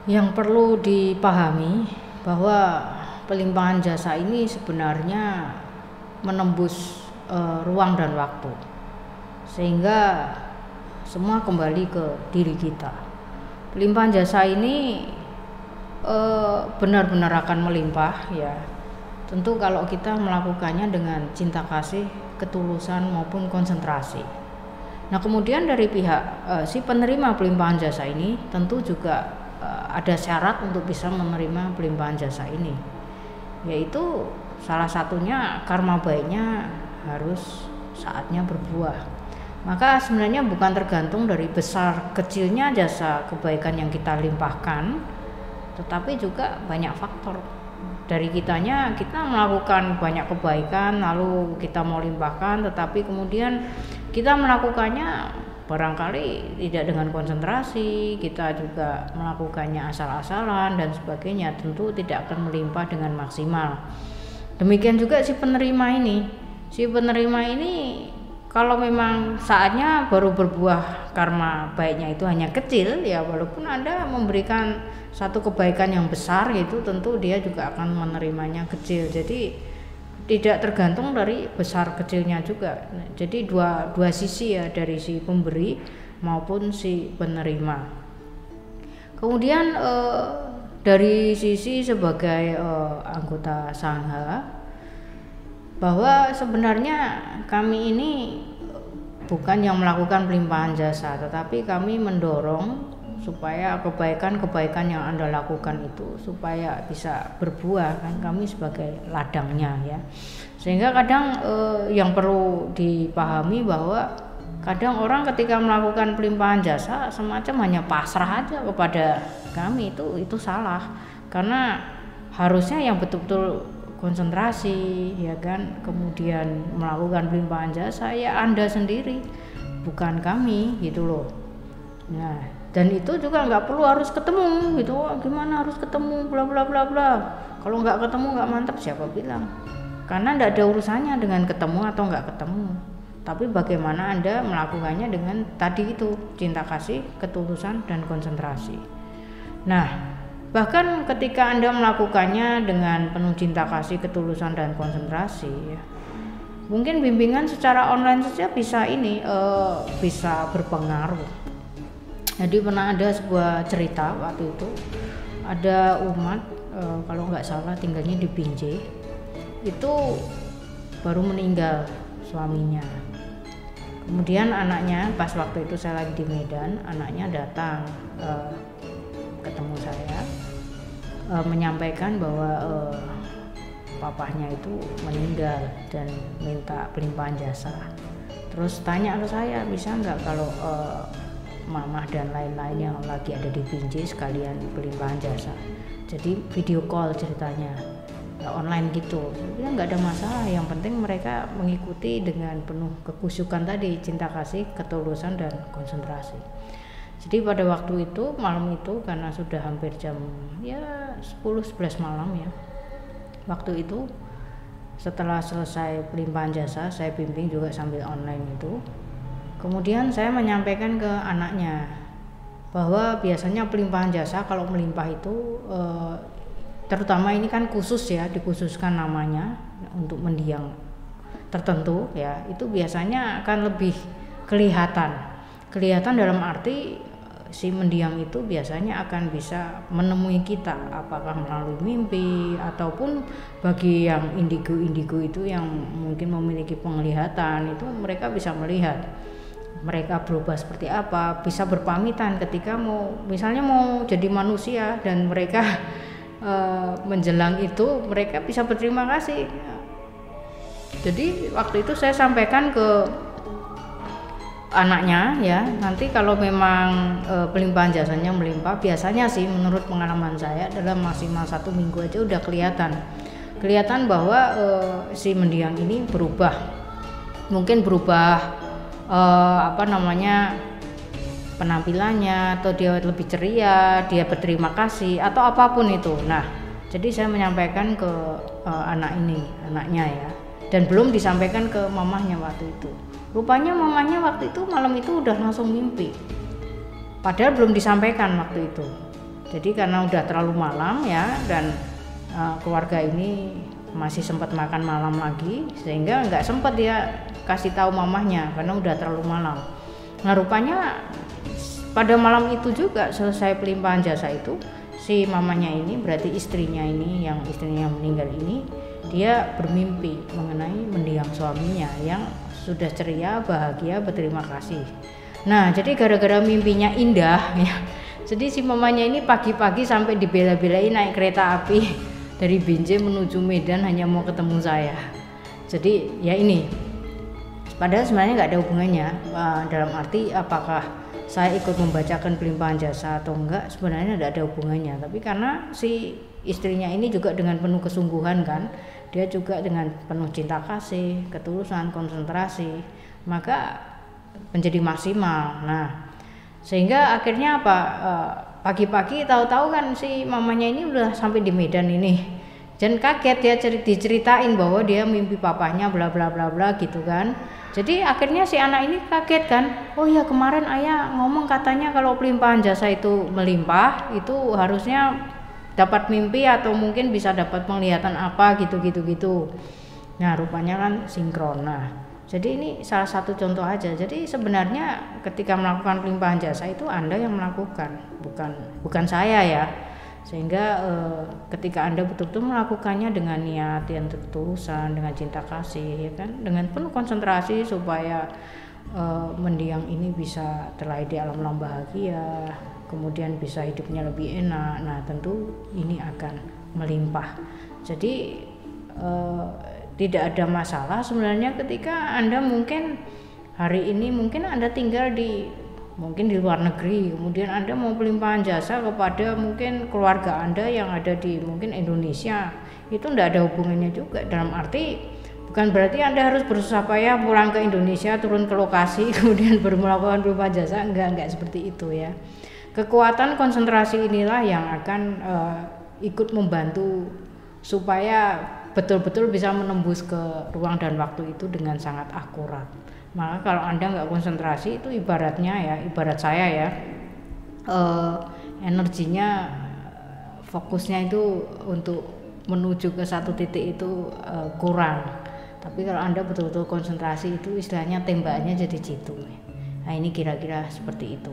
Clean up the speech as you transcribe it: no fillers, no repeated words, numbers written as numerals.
Yang perlu dipahami bahwa pelimpahan jasa ini sebenarnya menembus ruang dan waktu, sehingga semua kembali ke diri kita. Pelimpahan jasa ini benar-benar akan melimpah ya. Tentu kalau kita melakukannya dengan cinta kasih, ketulusan maupun konsentrasi. Nah, kemudian dari pihak si penerima pelimpahan jasa ini tentu juga ada syarat untuk bisa menerima pelimpahan jasa ini, yaitu salah satunya karma baiknya harus saatnya berbuah. Maka sebenarnya bukan tergantung dari besar kecilnya jasa kebaikan yang kita limpahkan, tetapi juga banyak faktor dari kitanya. Kita melakukan banyak kebaikan lalu kita mau limpahkan, tetapi kemudian kita melakukannya barangkali tidak dengan konsentrasi, kita juga melakukannya asal-asalan dan sebagainya, tentu tidak akan melimpah dengan maksimal. Demikian juga si penerima ini kalau memang saatnya baru berbuah karma baiknya itu hanya kecil ya, walaupun Anda memberikan satu kebaikan yang besar gitu, tentu dia juga akan menerimanya kecil. Jadi tidak tergantung dari besar kecilnya juga. Jadi dua sisi ya, dari si pemberi maupun si penerima. Kemudian dari sisi sebagai anggota sangha, bahwa sebenarnya kami ini bukan yang melakukan pelimpahan jasa, tetapi kami mendorong supaya kebaikan-kebaikan yang Anda lakukan itu supaya bisa berbuah, kan kami sebagai ladangnya ya. Sehingga kadang yang perlu dipahami bahwa kadang orang ketika melakukan pelimpahan jasa semacam hanya pasrah aja kepada kami, itu salah. Karena harusnya yang betul-betul konsentrasi ya kan, kemudian melakukan pelimpahan jasa ya Anda sendiri, bukan kami gitu loh. Nah, dan itu juga nggak perlu harus ketemu gitu. Gimana harus ketemu bla bla bla bla, kalau nggak ketemu nggak mantap, siapa bilang? Karena nggak ada urusannya dengan ketemu atau nggak ketemu, tapi bagaimana Anda melakukannya dengan tadi itu, cinta kasih, ketulusan dan konsentrasi. Nah, bahkan ketika Anda melakukannya dengan penuh cinta kasih, ketulusan dan konsentrasi ya, mungkin bimbingan secara online saja bisa berpengaruh. Jadi pernah ada sebuah cerita, waktu itu ada umat kalau nggak salah tinggalnya di Binjai, itu baru meninggal suaminya. Kemudian anaknya, pas waktu itu saya lagi di Medan, anaknya datang ketemu saya, menyampaikan bahwa papahnya itu meninggal dan minta pelimpahan jasa. Terus tanya ke saya, bisa nggak kalau mamah dan lain-lain yang lagi ada di Binjai sekalian pelimpahan jasa. Jadi video call ceritanya, online gitu. Saya bilang nggak ada masalah, yang penting mereka mengikuti dengan penuh kekusyukan tadi, cinta kasih, ketulusan dan konsentrasi. Jadi pada waktu itu, malam itu, karena sudah hampir jam 10-11 malam ya, waktu itu setelah selesai pelimpahan jasa, saya bimbing juga sambil online itu. Kemudian saya menyampaikan ke anaknya bahwa biasanya pelimpahan jasa kalau melimpah itu terutama ini kan khusus ya, dikhususkan namanya untuk mendiang tertentu ya, itu biasanya akan lebih kelihatan dalam arti si mendiang itu biasanya akan bisa menemui kita, apakah melalui mimpi ataupun bagi yang indigo itu yang mungkin memiliki penglihatan, itu mereka bisa melihat mereka berubah seperti apa, bisa berpamitan ketika misalnya mau jadi manusia, dan mereka menjelang itu mereka bisa berterima kasih. Jadi waktu itu saya sampaikan ke anaknya ya, nanti kalau memang pelimpahan jasanya melimpah, biasanya sih menurut pengalaman saya dalam maksimal 1 minggu aja udah kelihatan bahwa si mendiang ini berubah, mungkin berubah penampilannya, atau dia lebih ceria, dia berterima kasih atau apapun itu. Nah, jadi saya menyampaikan ke anaknya ya, dan belum disampaikan ke mamahnya waktu itu. Rupanya mamahnya waktu itu malam itu udah langsung mimpi, padahal belum disampaikan waktu itu. Jadi karena udah terlalu malam ya, dan keluarga ini masih sempat makan malam lagi, sehingga nggak sempat dia kasih tahu mamahnya karena udah terlalu malam. Nah rupanya pada malam itu juga selesai pelimpahan jasa itu, si mamanya ini, berarti istrinya ini, yang istrinya meninggal ini, dia bermimpi mengenai mendiang suaminya yang sudah ceria, bahagia, berterima kasih. Nah jadi gara-gara mimpinya indah ya, jadi si mamanya ini pagi-pagi sampai dibela-belain naik kereta api dari Binjai menuju Medan hanya mau ketemu saya. Jadi ya ini, padahal sebenarnya nggak ada hubungannya, dalam arti apakah saya ikut membacakan pelimpahan jasa atau enggak, sebenarnya tidak ada hubungannya. Tapi karena si istrinya ini juga dengan penuh kesungguhan kan, dia juga dengan penuh cinta kasih, ketulusan, konsentrasi, maka menjadi maksimal. Nah sehingga akhirnya apa, pagi-pagi tahu-tahu kan si mamanya ini udah sampai di Medan ini, dan kaget dia diceritain bahwa dia mimpi papahnya bla bla bla bla gitu kan. Jadi akhirnya si anak ini kaget kan, oh ya kemarin ayah ngomong katanya kalau pelimpahan jasa itu melimpah itu harusnya dapat mimpi atau mungkin bisa dapat penglihatan apa gitu. Nah rupanya kan sinkron. Nah jadi ini salah satu contoh aja. Jadi sebenarnya ketika melakukan pelimpahan jasa itu Anda yang melakukan, bukan saya ya. Sehingga ketika Anda betul-betul melakukannya dengan niat yang ketulusan, dengan cinta kasih ya kan, dengan penuh konsentrasi supaya mendiang ini bisa terlahir di alam bahagia, kemudian bisa hidupnya lebih enak. Nah tentu ini akan melimpah. Jadi tidak ada masalah sebenarnya ketika Anda mungkin hari ini mungkin Anda tinggal di luar negeri, kemudian Anda mau pelimpahan jasa kepada mungkin keluarga Anda yang ada di mungkin Indonesia, itu tidak ada hubungannya juga. Dalam arti bukan berarti Anda harus berusaha payah pulang ke Indonesia, turun ke lokasi kemudian baru melakukan pelimpahan jasa, enggak seperti itu ya. Kekuatan konsentrasi inilah yang akan ikut membantu supaya betul-betul bisa menembus ke ruang dan waktu itu dengan sangat akurat. Maka kalau Anda nggak konsentrasi itu ibarat saya ya, energinya, fokusnya itu untuk menuju ke satu titik itu kurang. Tapi kalau Anda betul-betul konsentrasi itu istilahnya tembakannya jadi jitu. Nah ini kira-kira seperti itu.